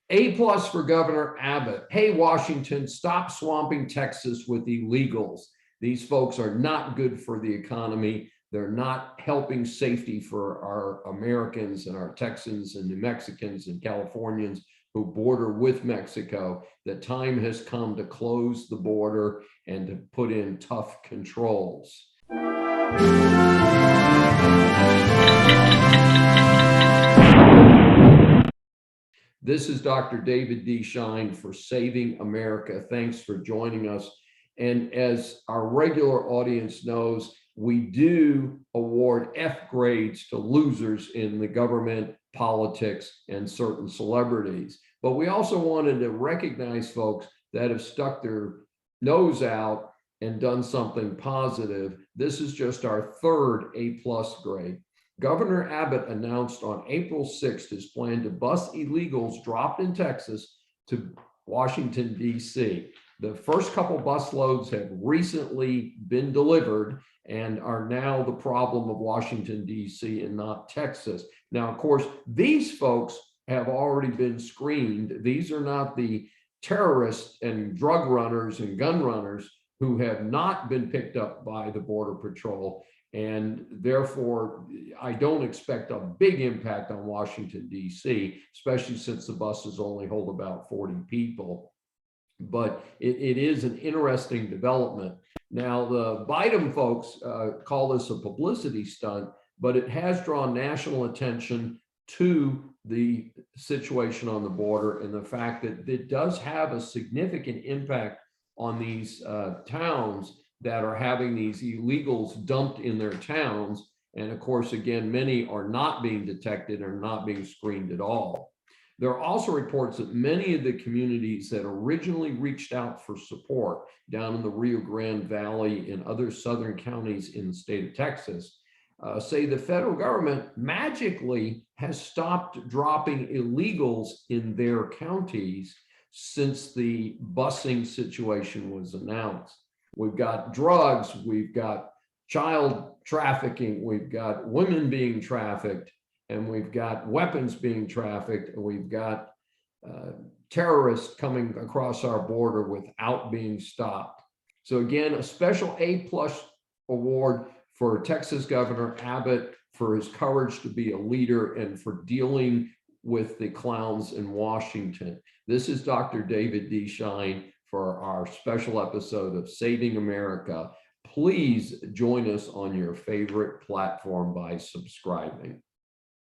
A+ for Governor Abbott. Hey, Washington, stop swamping Texas with illegals. These folks are not good for the economy. They're not helping safety for our Americans and our Texans and New Mexicans and Californians who border with Mexico. The time has come to close the border and to put in tough controls. This is Dr. David D. Shine for Saving America. Thanks for joining us. And as our regular audience knows, we do award F grades to losers in the government, politics, and certain celebrities. But we also wanted to recognize folks that have stuck their nose out and done something positive. This is just our third A+ grade. Governor Abbott announced on April 6th his plan to bus illegals dropped in Texas to Washington, D.C. The first couple bus loads have recently been delivered and are now the problem of Washington, D.C. and not Texas. Now, of course, these folks have already been screened. These are not the terrorists and drug runners and gun runners who have not been picked up by the Border Patrol. And therefore, I don't expect a big impact on Washington, D.C., especially since the buses only hold about 40 people. But it is an interesting development. Now, the Biden folks call this a publicity stunt, but it has drawn national attention to the situation on the border and the fact that it does have a significant impact on these towns that are having these illegals dumped in their towns. And of course, again, many are not being detected or not being screened at all. There are also reports that many of the communities that originally reached out for support down in the Rio Grande Valley and other southern counties in the state of Texas say the federal government magically has stopped dropping illegals in their counties since the busing situation was announced. We've got drugs, we've got child trafficking, we've got women being trafficked, and we've got weapons being trafficked, and we've got terrorists coming across our border without being stopped. So again, a special A+ award for Texas Governor Abbott for his courage to be a leader and for dealing with the clowns in Washington. This is Dr. David D. Shine for our special episode of Saving America. Please join us on your favorite platform by subscribing.